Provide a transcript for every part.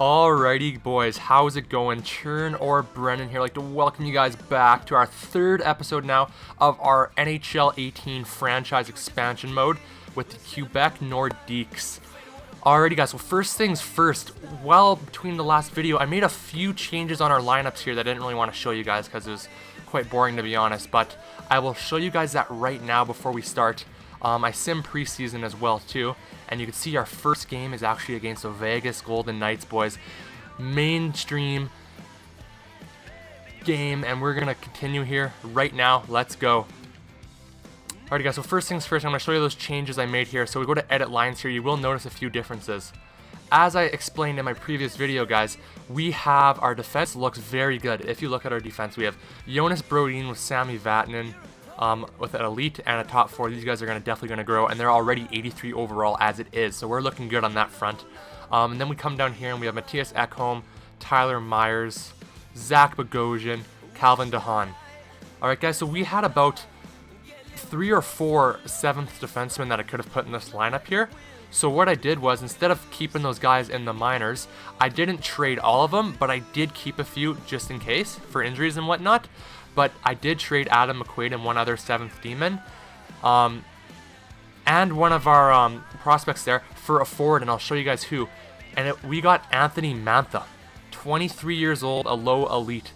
Alrighty boys, how's it going? Churn or Brennan here. I'd like to welcome you guys back to our third episode now of our NHL 18 franchise expansion mode with the Quebec Nordiques. Alrighty guys, well first things first, well between the last video I made a few changes on our lineups here that I didn't really want to show you guys because it was quite boring to be honest, but I will show you guys that right now before we start. I sim preseason as well too, and you can see our first game is actually against the Vegas Golden Knights, boys. Mainstream game, and we're gonna continue here right now. Let's go. Alright guys, so first things first, I'm gonna show you those changes I made here. So we go to edit lines here, you will notice a few differences. As I explained in my previous video, guys, we have our defense looks very good. If you look at our defense, we have Jonas Brodin with Sami Vatanen. With an elite and a top 4, these guys are definitely going to grow, and they're already 83 overall as it is, so we're looking good on that front. And then we come down here and we have Matthias Ekholm, Tyler Myers, Zach Bogosian, Calvin DeHaan. Alright guys, so we had about 3 or 4 7th defensemen that I could have put in this lineup here. So what I did was, instead of keeping those guys in the minors, I didn't trade all of them, but I did keep a few just in case for injuries and whatnot. But I did trade Adam McQuaid and one other 7th demon, and one of our prospects there for a forward, and I'll show you guys who. And we got Anthony Mantha, 23 years old, a low elite.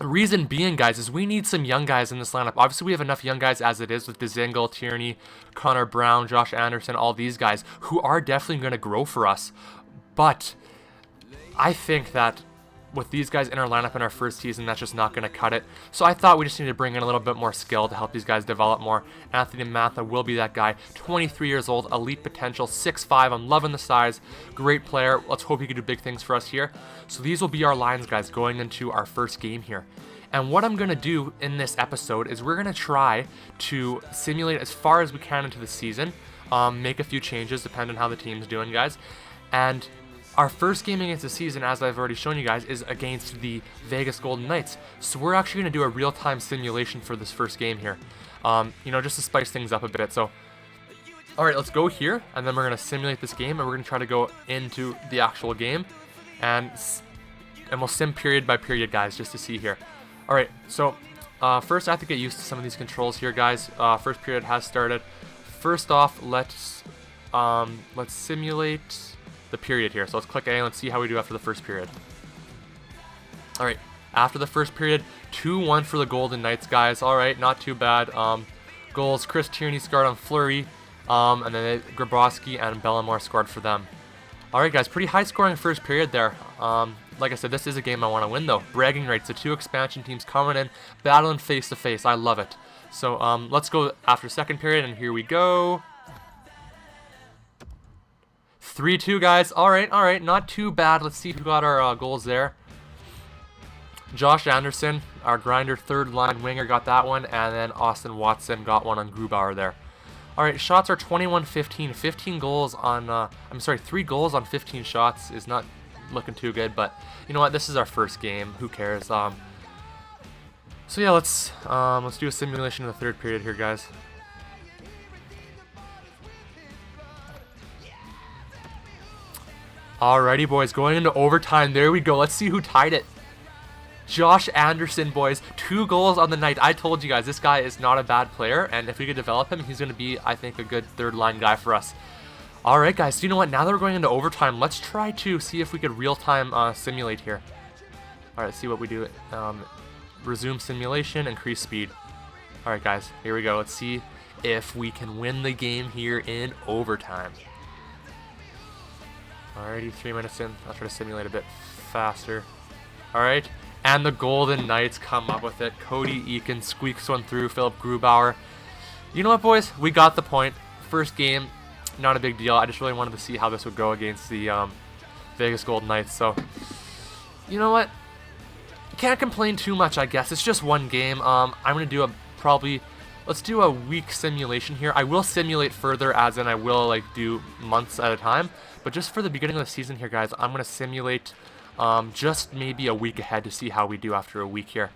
Reason being, guys, is we need some young guys in this lineup. Obviously, we have enough young guys as it is with Dzingel, Tierney, Connor Brown, Josh Anderson, all these guys who are definitely going to grow for us. But I think that with these guys in our lineup in our first season, that's just not going to cut it. So I thought we just need to bring in a little bit more skill to help these guys develop more. Anthony Mantha will be that guy. 23 years old, elite potential, 6'5". I'm loving the size. Great player. Let's hope he can do big things for us here. So these will be our lines, guys, going into our first game here. And what I'm going to do in this episode is we're going to try to simulate as far as we can into the season. Make a few changes depending on how the team's doing, guys. And our first game against the season, as I've already shown you guys, is against the Vegas Golden Knights. So we're actually going to do a real-time simulation for this first game here. You know, just to spice things up a bit. So, alright, let's go here, and then we're going to simulate this game, and we're going to try to go into the actual game. And we'll sim period by period, guys, just to see here. Alright, so first I have to get used to some of these controls here, guys. First period has started. First off, let's simulate the period here. So let's click A and let's see how we do after the first period. Alright, after the first period, 2-1 for the Golden Knights, guys. Alright, not too bad. Goals, Chris Tierney scored on Fleury, and then Grabowski and Bellemore scored for them. Alright guys, pretty high scoring first period there. Like I said, this is a game I want to win though. Bragging rights, the 2 expansion teams coming in, battling face to face. I love it. So let's go after second period, and here we go. 3-2, guys. Alright, not too bad. Let's see who got our goals there. Josh Anderson, our grinder, third line winger, got that one, and then Austin Watson got one on Grubauer there. Alright, shots are 21-15. 15 goals on, 3 goals on 15 shots is not looking too good, but you know what? This is our first game. Who cares? So yeah, let's do a simulation of the third period here, guys. Alrighty, boys, going into overtime. There we go. Let's see who tied it. Josh Anderson, boys. 2 goals on the night. I told you guys, this guy is not a bad player, and if we could develop him, he's going to be, I think, a good third-line guy for us. Alright, guys, so you know what? Now that we're going into overtime, let's try to see if we could real-time simulate here. Alright, let's see what we do. Resume simulation, increase speed. Alright, guys, here we go. Let's see if we can win the game here in overtime. Alrighty, 3 minutes in. I'll try to simulate a bit faster. Alright, and the Golden Knights come up with it. Cody Eakin squeaks one through. Philip Grubauer. You know what, boys? We got the point. First game, not a big deal. I just really wanted to see how this would go against the Vegas Golden Knights. So, you know what? Can't complain too much, I guess. It's just one game. I'm going to do let's do a week simulation here. I will simulate further, as in I will like do months at a time. But just for the beginning of the season here, guys, I'm going to simulate just maybe a week ahead to see how we do after a week here.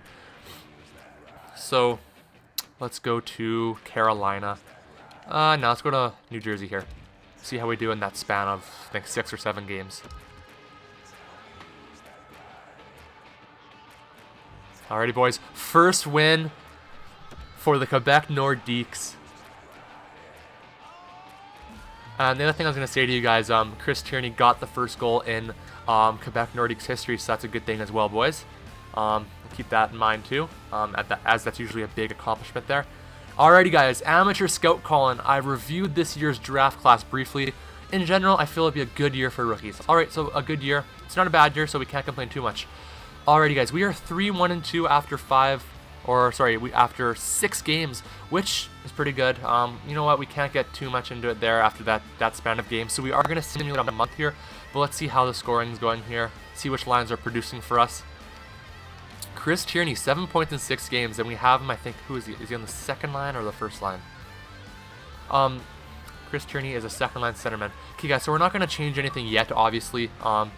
So let's go to Carolina. No, let's go to New Jersey here. See how we do in that span of, I think, 6 or 7 games. Alrighty, boys. First win for the Quebec Nordiques. And the other thing I was going to say to you guys, Chris Tierney got the first goal in Quebec Nordiques history, so that's a good thing as well, boys. Keep that in mind too, as that's usually a big accomplishment there. Alrighty, guys. Amateur Scout Colin. I reviewed this year's draft class briefly. In general, I feel it'll be a good year for rookies. Alright, so a good year. It's not a bad year, so we can't complain too much. Alrighty, guys. We are 3-1-2 after 6 games, which is pretty good. You know what? We can't get too much into it there after that span of games. So we are going to simulate a month here, but let's see how the scoring is going here. See which lines are producing for us. Chris Tierney, 7 points in 6 games, and we have him, I think, who is he? Is he on the second line or the first line? Chris Tierney is a second line centerman. Okay, guys, so we're not going to change anything yet, obviously. Like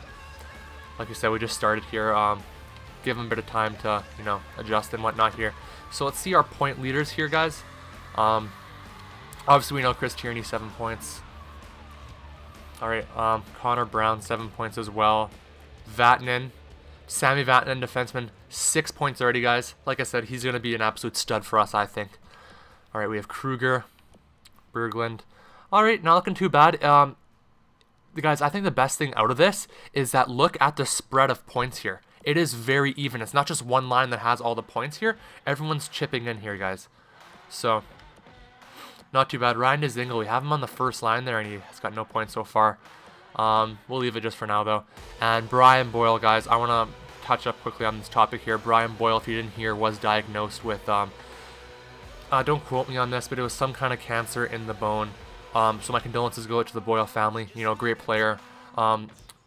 I said, we just started here. Give him a bit of time to, you know, adjust and whatnot here. So let's see our point leaders here, guys. Obviously, we know Chris Tierney, 7 points. All right, Connor Brown, 7 points as well. Sammy Vatanen, defenseman, 6 points already, guys. Like I said, he's going to be an absolute stud for us, I think. All right, we have Kruger, Berglund. All right, not looking too bad. Guys, I think the best thing out of this is that look at the spread of points here. It is very even. It's not just one line that has all the points here. Everyone's chipping in here, guys. So, not too bad. Ryan Dzingel, we have him on the first line there, and he's got no points so far. We'll leave it just for now, though. And Brian Boyle, guys, I want to touch up quickly on this topic here. Brian Boyle, if you didn't hear, was diagnosed with, don't quote me on this, but it was some kind of cancer in the bone. So my condolences go out to the Boyle family. You know, great player.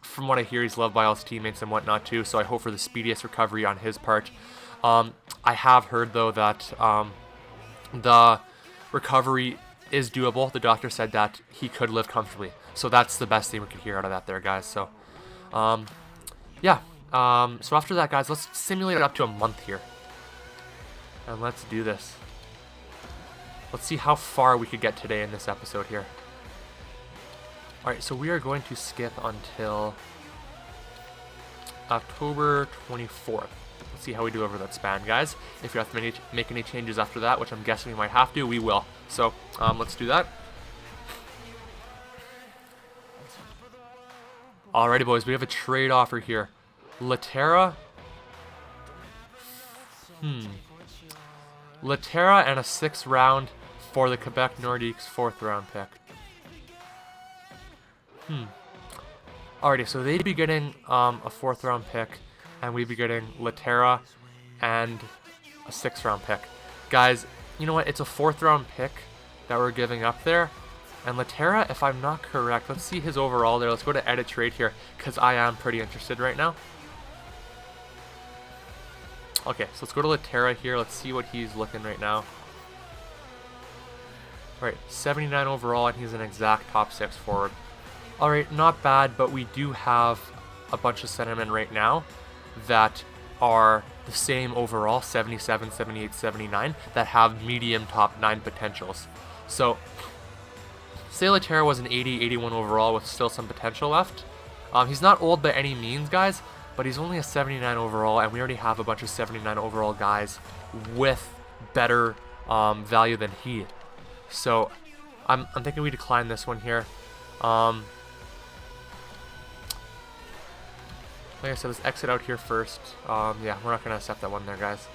From what I hear, he's loved by all his teammates and whatnot, too. So I hope for the speediest recovery on his part. I have heard, though, that the recovery is doable. The doctor said that he could live comfortably. So that's the best thing we could hear out of that there, guys. So, yeah. So after that, guys, let's simulate it up to a month here. And let's do this. Let's see how far we could get today in this episode here. Alright, so we are going to skip until October 24th. Let's see how we do over that span, guys. If you have to make any changes after that, which I'm guessing we might have to, we will. So, let's do that. Alrighty, boys, we have a trade offer here. Laterra. Laterra and a 6th round for the Quebec Nordiques 4th round pick. Alrighty, so they'd be getting a 4th round pick, and we'd be getting Laterra and a 6th round pick. Guys, you know what? It's a 4th round pick that we're giving up there. And Laterra, if I'm not correct, let's see his overall there. Let's go to edit trade here, because I am pretty interested right now. Okay, so let's go to Laterra here. Let's see what he's looking right now. Alright, 79 overall, and he's an exact top 6 forward. Alright, not bad, but we do have a bunch of centermen right now that are the same overall, 77, 78, 79, that have medium top 9 potentials. So, say Laterra was an 80, 81 overall with still some potential left. He's not old by any means, guys, but he's only a 79 overall, and we already have a bunch of 79 overall guys with better value than he. So, I'm thinking we decline this one here. Like I said, let's exit out here first. Yeah, we're not going to accept that one there, guys.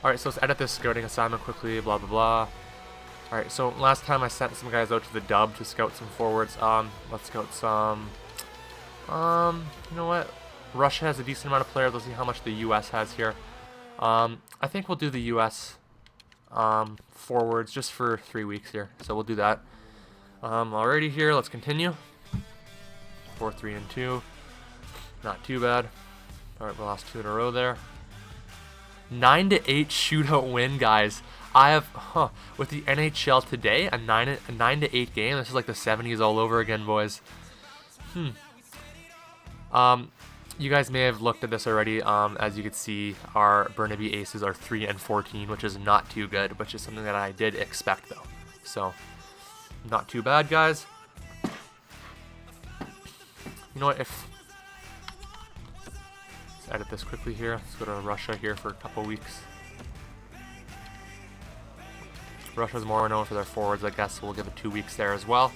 Alright, so let's edit this scouting assignment quickly, blah, blah, blah. Alright, so last time I sent some guys out to the dub to scout some forwards. Let's scout some... you know what? Russia has a decent amount of players. Let's see how much the US has here. I think we'll do the US forwards just for 3 weeks here. So we'll do that. Alrighty here, let's continue. 4-3-2. Not too bad. Alright, we lost 2 in a row there. 9-8 shootout win, guys. I have, with the NHL today, a 9-8 game. This is like the 70s all over again, boys. You guys may have looked at this already. As you can see, our Burnaby Aces are 3-14, which is not too good, which is something that I did expect, though. So, not too bad, guys. You know what? If Let's edit this quickly here. Let's go to Russia here for a couple weeks. Russia's more known for their forwards, I guess, so we'll give it 2 weeks there as well.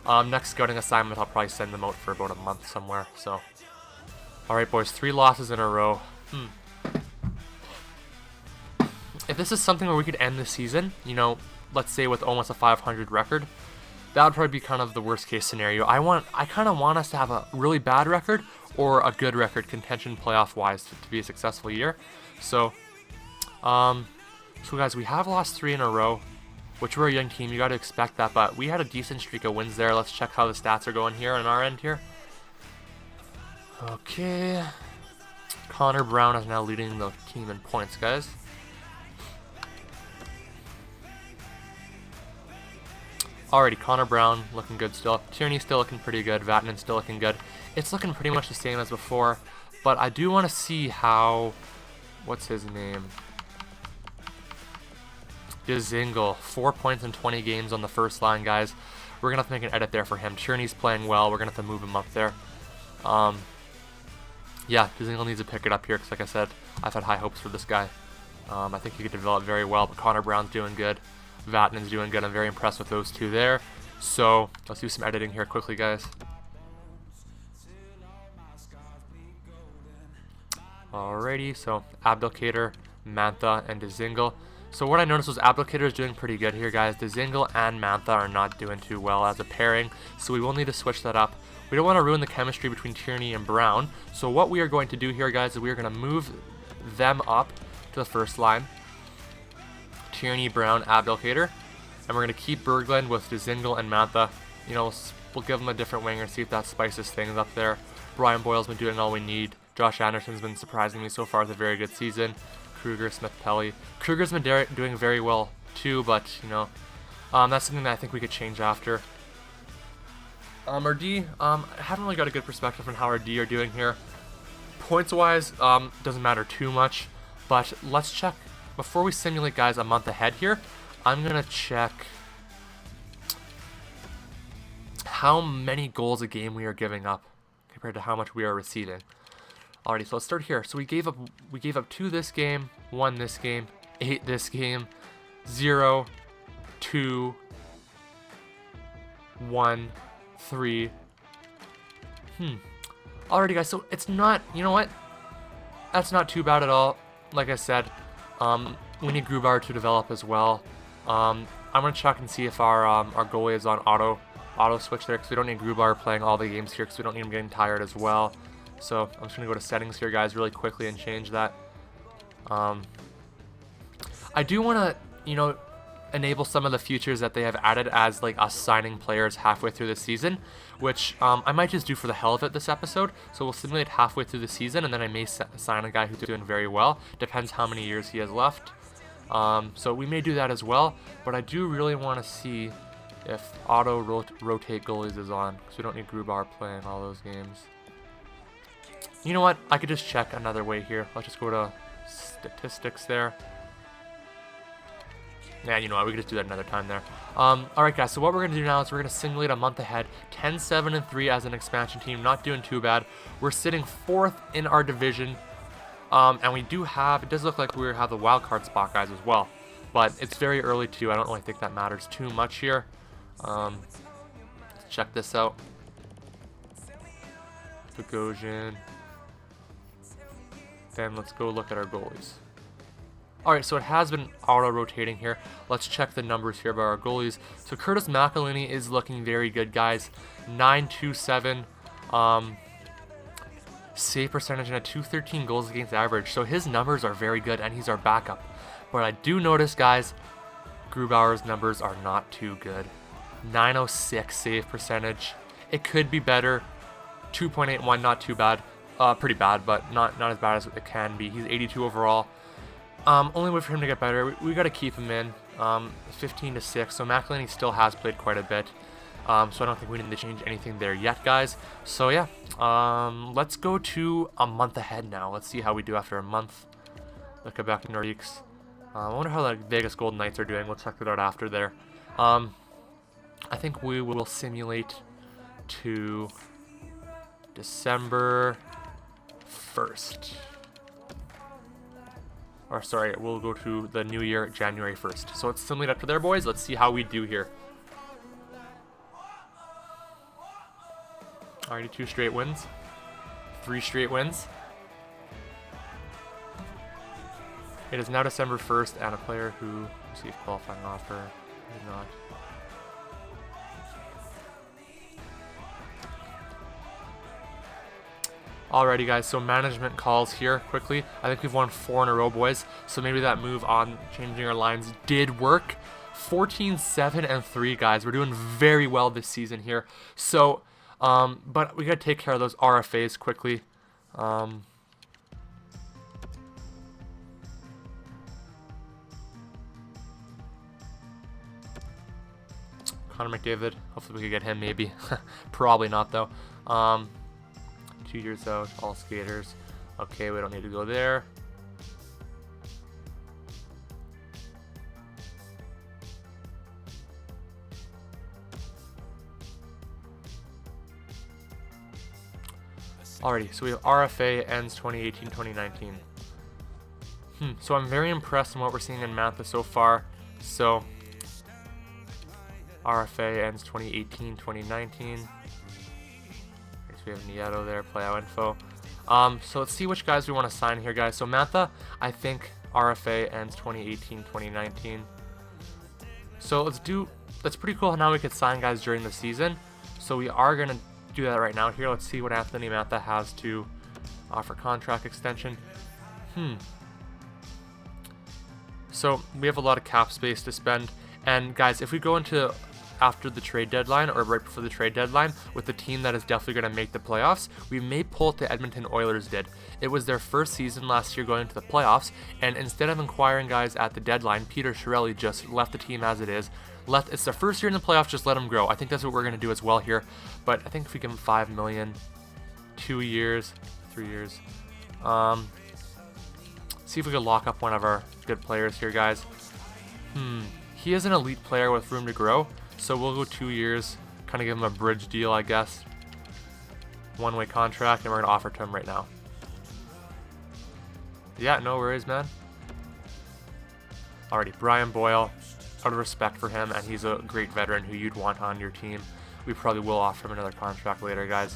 Next scouting assignment, I'll probably send them out for about a month somewhere, so. Alright, boys, 3 losses in a row. If this is something where we could end the season, you know, let's say with almost a 500 record, that would probably be kind of the worst case scenario. I kind of want us to have a really bad record or a good record, contention playoff wise, to be a successful year. So guys, we have lost 3 in a row, which we're a young team. You got to expect that, but we had a decent streak of wins there. Let's check how the stats are going here on our end here. Okay, Connor Brown is now leading the team in points, guys. Alrighty, Connor Brown looking good still. Tierney still looking pretty good. Vatanen still looking good. It's looking pretty much the same as before, but I do want to see how, what's his name? Dzingel, 4 points in 20 games on the first line, guys. We're going to have to make an edit there for him. Tierney's playing well. We're going to have to move him up there. Yeah, Dzingel needs to pick it up here because, like I said, I've had high hopes for this guy. I think he could develop very well, but Connor Brown's doing good. Vatanen's doing good. I'm very impressed with those 2 there. So let's do some editing here quickly, guys. Alrighty, so Abdelkader, Mantha, and Dzingel. So what I noticed was Abdelkader is doing pretty good here, guys. Dzingel and Mantha are not doing too well as a pairing, so we will need to switch that up. We don't want to ruin the chemistry between Tierney and Brown. So what we are going to do here, guys, is we are going to move them up to the first line. Tierney, Brown, Abdelkader, and we're going to keep Berglund with Dzingel and Mantha. You know, we'll give them a different winger, see if that spices things up there. Brian Boyle's been doing all we need. Josh Anderson's been surprising me so far with a very good season. Kruger, Smith-Pelly. Kruger's been doing very well too, but, you know, that's something that I think we could change after. Our D, I haven't really got a good perspective on how our D are doing here. Points-wise, doesn't matter too much, but let's check. Before we simulate, guys, a month ahead here, I'm going to check how many goals a game we are giving up compared to how much we are receiving. Alrighty, so let's start here. So we gave up 2 this game, 1 this game, 8 this game, 0, 2, 1, 3. Alrighty, guys, so it's not, you know what? That's not too bad at all. Like I said, we need Grubauer to develop as well. I'm gonna check and see if our goalie is on auto switch there, because we don't need Grubauer playing all the games here, because we don't need him getting tired as well. So I'm just gonna go to settings here, guys, really quickly and change that. I do want to, you know, enable some of the features that they have added as like us signing players halfway through the season, which I might just do for the hell of it this episode. So we'll simulate halfway through the season, and then I may sign a guy who's doing very well. Depends how many years he has left. So we may do that as well, but I do really want to see if auto rotate goalies is on, because we don't need Grubauer playing all those games. You know what? I could just check another way here. Let's just go to statistics there. Yeah, you know what? We could just do that another time there. Alright, guys. So what we're going to do now is we're going to simulate a month ahead. 10-7-3 as an expansion team. Not doing too bad. We're sitting 4th in our division. And we do have... It does look like we have the wild card spot, guys, as well. But it's very early, too. I don't really think that matters too much here. Let's check this out. Bogosian. Then let's go look at our goalies. Alright, so it has been auto-rotating here. Let's check the numbers here by our goalies. So Curtis McElhinney is looking very good, guys. 927 save percentage and a 213 goals against average. So his numbers are very good, and he's our backup. But I do notice, guys, Grubauer's numbers are not too good. 906 save percentage. It could be better. 2.81, not too bad. Pretty bad, but not as bad as it can be. He's 82 overall. Only way for him to get better, we got to keep him in. 15-6, so McElhinney still has played quite a bit. So I don't think we need to change anything there yet, guys. So yeah, let's go to a month ahead now. Let's see how we do after a month. The Quebec Nordiques. I wonder how the Vegas Golden Knights are doing. We'll check it out after there. I think we will simulate to December 1st. Or sorry, we'll go to the new year, January 1st. So let's simulate up to there, boys. Let's see how we do here. Already 2 straight wins. 3 straight wins. It is now December 1st, and a player who received qualifying offer did not. Alrighty, guys, so management calls here quickly. I think we've won 4 in a row, boys. So maybe that move on changing our lines did work. 14, 7, and 3, guys. We're doing very well this season here. So, but we got to take care of those RFAs quickly. Connor McDavid. Hopefully we could get him, maybe. Probably not, though. 2 years out, all skaters. Okay, we don't need to go there. Alrighty, so we have RFA ends 2018-2019. So I'm very impressed in what we're seeing in Mantha so far. So RFA ends 2018-2019. We have Nieto there, playout info. So let's see which guys we want to sign here, guys. So Mantha, I think RFA ends 2018-2019. So that's pretty cool how now we could sign guys during the season. So we are going to do that right now here. Let's see what Anthony Mantha has to offer contract extension. So we have a lot of cap space to spend. And guys, if we go into after the trade deadline or right before the trade deadline with the team that is definitely going to make the playoffs, we may pull it the Edmonton Oilers did. It was their first season last year going into the playoffs, and instead of inquiring guys at the deadline, Peter Chiarelli just left the team as it is. It's their first year in the playoffs, just let them grow. I think that's what we're going to do as well here, but I think if we give him $5 million, 2 years, 3 years, see if we can lock up one of our good players here, guys. He is an elite player with room to grow. So we'll go 2 years, kind of give him a bridge deal, I guess. One-way contract, and we're going to offer to him right now. Yeah, no worries, man. Alrighty, Brian Boyle, out of respect for him, and he's a great veteran who you'd want on your team. We probably will offer him another contract later, guys.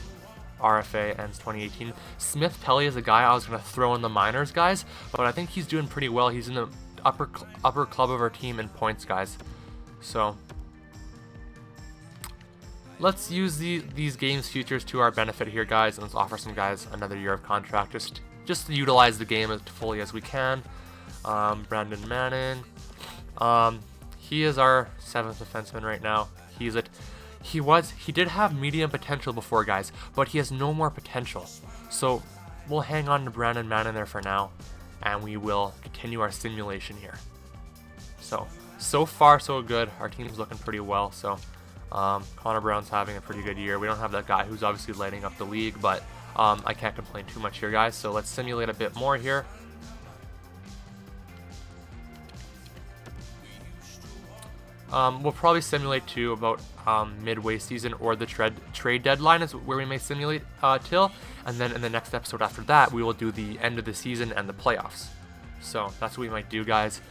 RFA ends 2018. Smith Pelly is a guy I was going to throw in the minors, guys, but I think he's doing pretty well. He's in the upper club of our team in points, guys. So let's use these games futures to our benefit here, guys, and let's offer some guys another year of contract. Just to utilize the game as fully as we can. Brandon Manning. He is our 7th defenseman right now. He did have medium potential before, guys, but he has no more potential. So we'll hang on to Brandon Manning there for now, and we will continue our simulation here. So far so good. Our team's looking pretty well. So Connor Brown's having a pretty good year. We don't have that guy who's obviously lighting up the league, but I can't complain too much here, guys. So let's simulate a bit more here. We'll probably simulate to about midway season or the trade deadline is where we may simulate till, and then in the next episode after that we will do the end of the season and the playoffs. So that's what we might do, guys.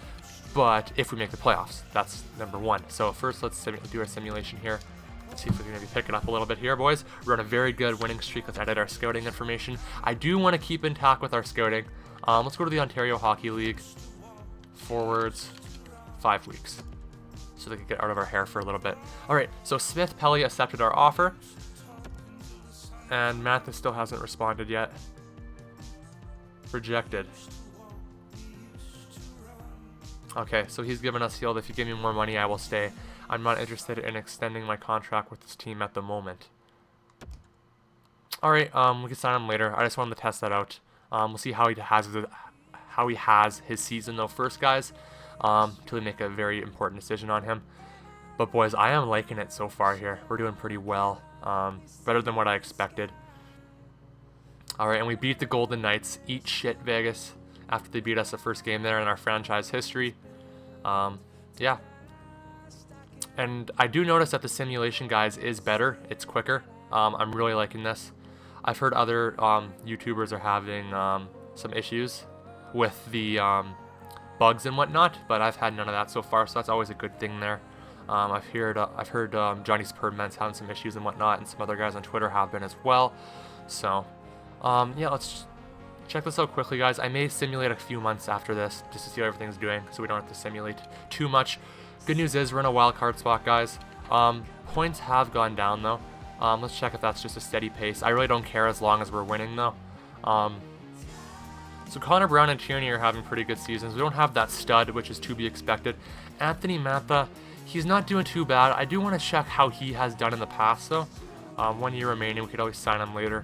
But if we make the playoffs, that's number one. So first, let's do our simulation here. Let's see if we can maybe pick it up a little bit here, boys. We're on a very good winning streak. Let's edit our scouting information. I do want to keep intact with our scouting. Let's go to the Ontario Hockey League. Forwards, 5 weeks. So they can get out of our hair for a little bit. All right, so Smith Pelly accepted our offer. And Mathis still hasn't responded yet. Rejected. Okay, so he's given us healed. If you give me more money, I will stay. I'm not interested in extending my contract with this team at the moment. All right, we can sign him later. I just wanted to test that out. We'll see how he has his season though first, guys, until we make a very important decision on him. But boys, I am liking it so far here. We're doing pretty well, better than what I expected. All right, and we beat the Golden Knights. Eat shit, Vegas. After they beat us the first game there in our franchise history. Yeah. And I do notice that the simulation, guys, is better. It's quicker. I'm really liking this. I've heard other YouTubers are having some issues with the bugs and whatnot, but I've had none of that so far, so that's always a good thing there. I've heard Johnny Superman's having some issues and whatnot, and some other guys on Twitter have been as well. So, yeah, let's check this out quickly, guys. I may simulate a few months after this just to see how everything's doing, so we don't have to simulate too much. Good news is we're in a wild card spot, guys. Points have gone down though. Let's check if that's just a steady pace. I really don't care as long as we're winning though. So Connor Brown and Tierney are having pretty good seasons. We don't have that stud, which is to be expected. Anthony Mantha, he's not doing too bad. I do want to check how he has done in the past though. 1 year remaining, we could always sign him later.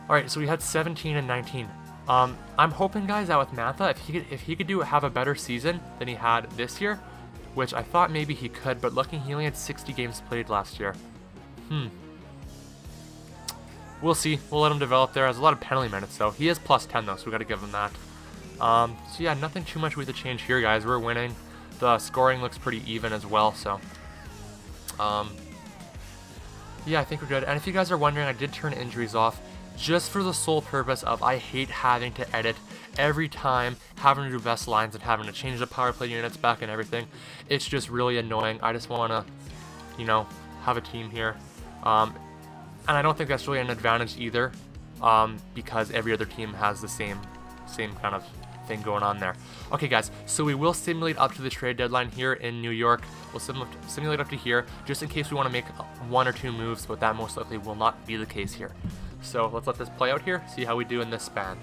Alright, so we had 17 and 19. I'm hoping, guys, that with Mantha, if he could have a better season than he had this year, which I thought maybe he could, but looking, he only had 60 games played last year. We'll see. We'll let him develop there. Has a lot of penalty minutes, though. He is plus 10, though, so we got to give him that. So yeah, nothing too much we have to change here, guys. We're winning. The scoring looks pretty even as well, so yeah, I think we're good. And if you guys are wondering, I did turn injuries off just for the sole purpose of I hate having to edit every time, having to do best lines and having to change the power play units back and everything. It's just really annoying. I just want to, you know, have a team here. And I don't think that's really an advantage either, because every other team has the same kind of thing going on there. Okay, guys, so we will simulate up to the trade deadline here in New York. We'll simulate up to here just in case we want to make 1 or 2 moves, but that most likely will not be the case here. So let's let this play out here, see how we do in this span.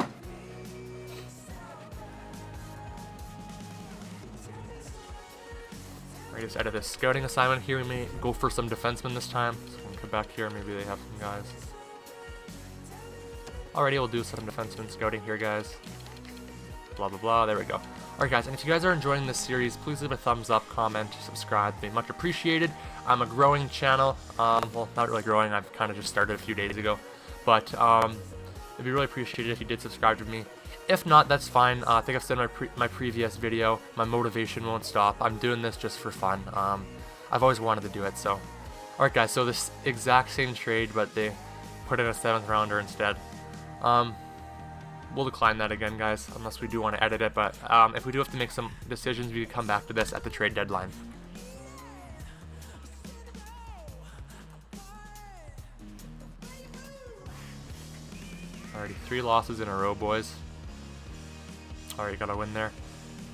Alright, just edit this scouting assignment here. We may go for some defensemen this time. So we'll come back here, maybe they have some guys. Alrighty, we'll do some defenseman scouting here, guys. Blah, blah, blah. There we go. Alright, guys, and if you guys are enjoying this series, please leave a thumbs up, comment, subscribe. They'd be much appreciated. I'm a growing channel. Well, not really growing. I've kind of just started a few days ago. But it'd be really appreciated if you did subscribe to me. If not, that's fine. I think I've said in my previous video, my motivation won't stop. I'm doing this just for fun. I've always wanted to do it, so. Alright, guys, so this exact same trade, but they put in a 7th rounder instead. We'll decline that again, guys, unless we do want to edit it. But if we do have to make some decisions, we can come back to this at the trade deadline. Alrighty, 3 losses in a row, boys. Alright, gotta win there.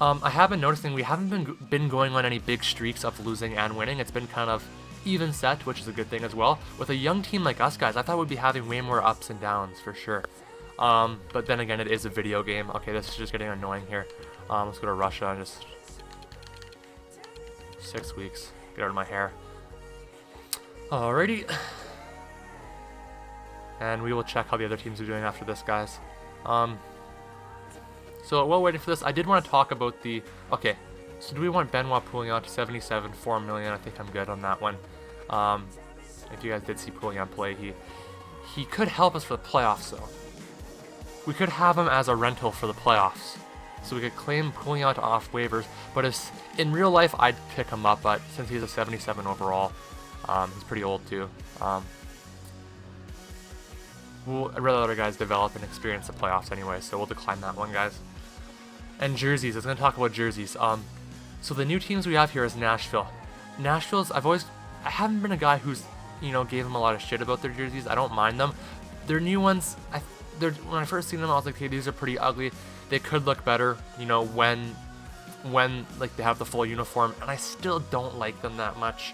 I have been noticing we haven't been going on any big streaks of losing and winning. It's been kind of even set, which is a good thing as well. With a young team like us, guys, I thought we'd be having way more ups and downs for sure. But then again, it is a video game. Okay, this is just getting annoying here. Let's go to Russia and just 6 weeks. Get out of my hair. Alrighty. And we will check how the other teams are doing after this, guys. So while waiting for this, I did want to talk about the... Okay, so do we want Benoit Poulin to 77, 4 million? I think I'm good on that one. If you guys did see Poulin play, he could help us for the playoffs, though. We could have him as a rental for the playoffs. So we could claim Poulin off waivers, but in real life, I'd pick him up, but since he's a 77 overall, he's pretty old too. I'd rather other guys develop and experience the playoffs anyway, so we'll decline that one, guys. And jerseys, I was going to talk about jerseys. So the new teams we have here is Nashville. Nashville's, I haven't been a guy who's, gave them a lot of shit about their jerseys. I don't mind them. Their new ones, when I first seen them, I was like, hey, these are pretty ugly. They could look better, when like they have the full uniform, and I still don't like them that much.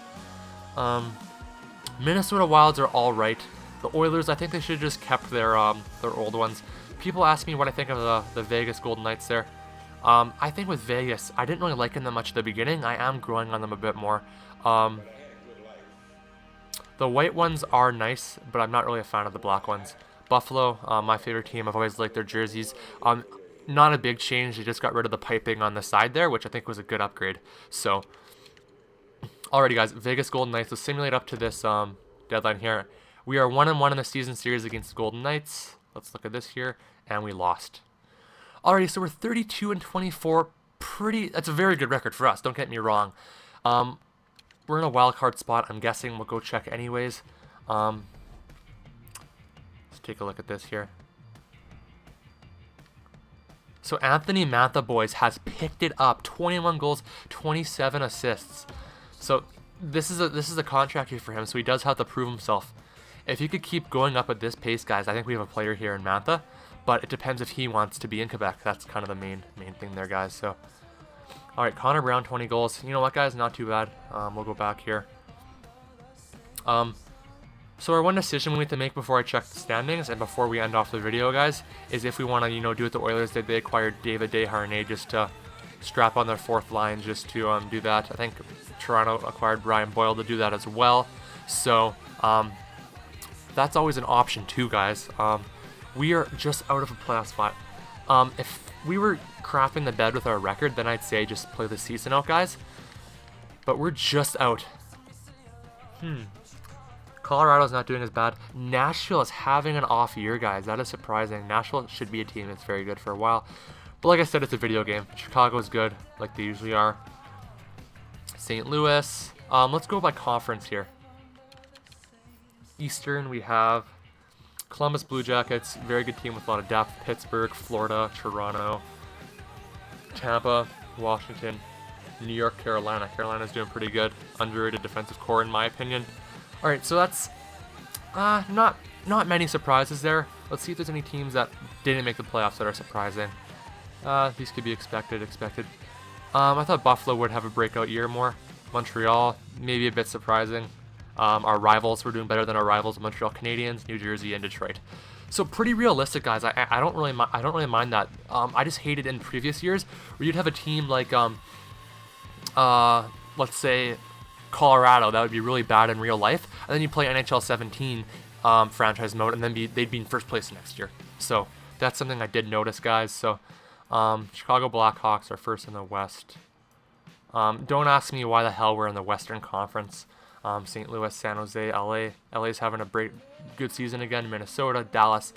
Minnesota Wilds are all right. The Oilers, I think they should have just kept their old ones. People ask me what I think of the Vegas Golden Knights there. I think with Vegas, I didn't really like them that much at the beginning. I am growing on them a bit more. The white ones are nice, but I'm not really a fan of the black ones. Buffalo, my favorite team. I've always liked their jerseys. Not a big change. They just got rid of the piping on the side there, which I think was a good upgrade. So, alrighty, guys. Vegas Golden Knights. Let's simulate up to this deadline here. We are 1-1 in the season series against the Golden Knights. Let's look at this here, and we lost. Alrighty, so we're 32-24. That's a very good record for us. Don't get me wrong. We're in a wild card spot. I'm guessing we'll go check anyways. take a look at this here. So Anthony Mantha, boys, has picked it up. 21 goals, 27 assists. So this is a contract year for him, so he does have to prove himself. If he could keep going up at this pace, guys, I think we have a player here in Mantha. But it depends if he wants to be in Quebec. That's kind of the main thing there, guys. So, all right, Connor Brown, 20 goals. You know what, guys? Not too bad. We'll go back here. So our one decision we need to make before I check the standings and before we end off the video, guys, is if we want to, you know, do what the Oilers did. They acquired David Desharnais just to strap on their fourth line, just to do that. I think Toronto acquired Brian Boyle to do that as well. So that's always an option too, guys. We are just out of a playoff spot. If we were crapping the bed with our record, then I'd say just play the season out, guys. But we're just out. Colorado's not doing as bad. Nashville is having an off year, guys. That is surprising. Nashville should be a team that's very good for a while. But like I said, it's a video game. Chicago's good, like they usually are. St. Louis. Let's go by conference here. Eastern, we have Columbus Blue Jackets, very good team with a lot of depth. Pittsburgh, Florida, Toronto, Tampa, Washington, New York, Carolina. Carolina's doing pretty good. Underrated defensive core, in my opinion. All right, so that's not many surprises there. Let's see if there's any teams that didn't make the playoffs that are surprising. These could be expected. I thought Buffalo would have a breakout year more. Montreal, maybe a bit surprising. Our rivals were doing better than our rivals, Montreal Canadiens, New Jersey, and Detroit. So pretty realistic, guys. I don't really mind that. I just hated in previous years where you'd have a team like let's say Colorado that would be really bad in real life, and then you play NHL 17 franchise mode, and then they'd be in first place next year. So that's something I did notice, guys. So Chicago Blackhawks are first in the West. Don't ask me why the hell we're in the Western Conference. St. Louis, San Jose, LA. LA's having a good season again. Minnesota, Dallas,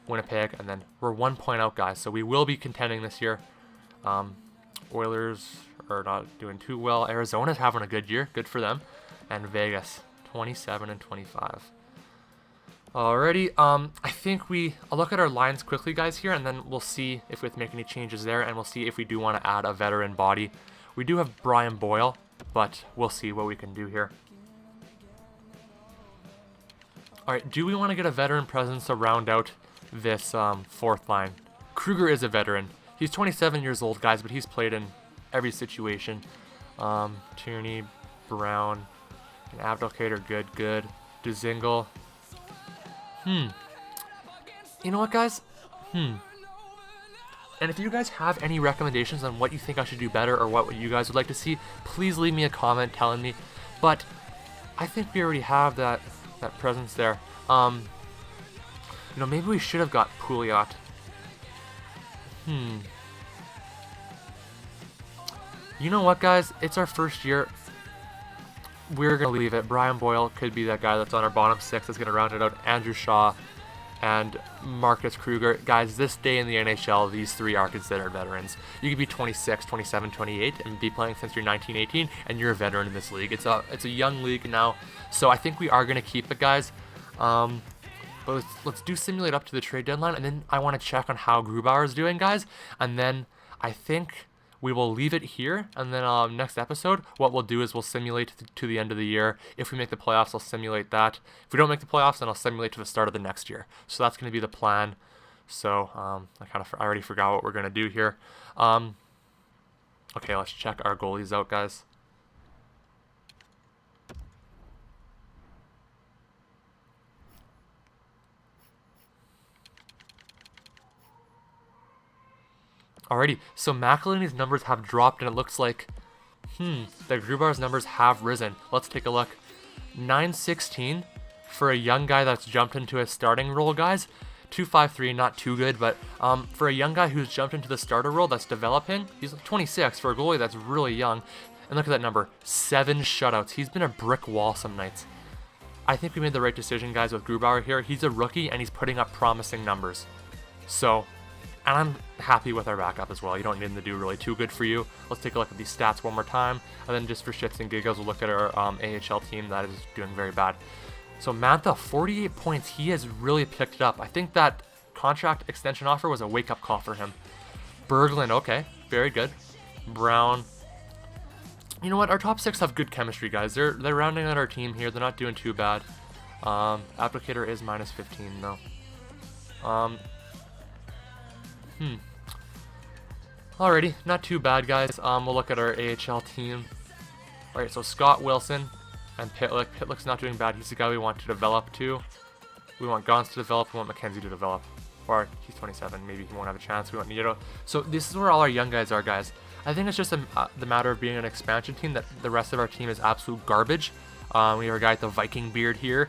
Winnipeg, and then we're 1 point out, guys. So we will be contending this year. Oilers are not doing too well. Arizona's having a good year. Good for them. And Vegas, 27 and 25. Alrighty. I think I'll look at our lines quickly, guys, here, and then we'll see if we have to make any changes there, and we'll see if we do want to add a veteran body. We do have Brian Boyle, but we'll see what we can do here. Alright, do we want to get a veteran presence to round out this fourth line? Kruger is a veteran. He's 27 years old, guys, but he's played in every situation. Tierney, Brown, and Abdelkader, good. Dzingel. You know what, guys? And if you guys have any recommendations on what you think I should do better or what you guys would like to see, please leave me a comment telling me. But I think we already have that presence there. You know, maybe we should have got Pouliot. You know what, guys? It's our first year. We're going to leave it. Brian Boyle could be that guy that's on our bottom six that's going to round it out. Andrew Shaw and Marcus Kruger. Guys, this day in the NHL, these three are considered veterans. You could be 26, 27, 28 and be playing since you're 19, 18, and you're a veteran in this league. It's a young league now, so I think we are going to keep it, guys. But let's do simulate up to the trade deadline, and then I want to check on how Grubauer is doing, guys, and then I think we will leave it here, and then next episode, what we'll do is we'll simulate to the end of the year. If we make the playoffs, I'll simulate that. If we don't make the playoffs, then I'll simulate to the start of the next year. So that's going to be the plan. So I already forgot what we're going to do here. Okay, let's check our goalies out, guys. Alrighty, so McElhinney's numbers have dropped, and it looks like, that Grubauer's numbers have risen. Let's take a look. 916 for a young guy that's jumped into a starting role, guys. 253, not too good, but for a young guy who's jumped into the starter role that's developing, he's 26 for a goalie that's really young. And look at that number, 7 shutouts. He's been a brick wall some nights. I think we made the right decision, guys, with Grubauer here. He's a rookie, and he's putting up promising numbers. So, and I'm happy with our backup as well. You don't need him to do really too good for you. Let's take a look at these stats one more time. And then just for shits and giggles, we'll look at our AHL team that is doing very bad. So Mantha, 48 points. He has really picked it up. I think that contract extension offer was a wake-up call for him. Berglund, okay, very good. Brown. You know what? Our top 6 have good chemistry, guys. They're rounding out our team here. They're not doing too bad. Applicator is minus 15 though. Alrighty, not too bad, guys. We'll look at our AHL team. Alright, so Scott Wilson and Pitlick. Pitlick's not doing bad. He's the guy we want to develop too. We want Gons to develop. We want McKenzie to develop. Or he's 27. Maybe he won't have a chance. We want Nieto. So this is where all our young guys are, guys. I think it's just the matter of being an expansion team that the rest of our team is absolute garbage. We have a guy with the Viking beard here.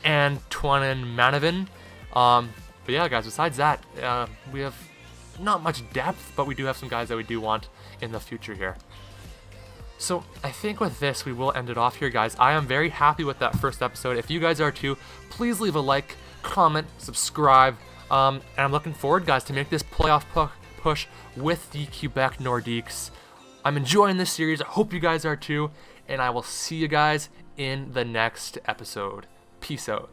And Twanan Manavin. But yeah, guys, besides that, we have not much depth, but we do have some guys that we do want in the future here. So I think with this, we will end it off here, guys. I am very happy with that first episode. If you guys are too, please leave a like, comment, subscribe. And I'm looking forward, guys, to make this playoff push with the Quebec Nordiques. I'm enjoying this series. I hope you guys are too. And I will see you guys in the next episode. Peace out.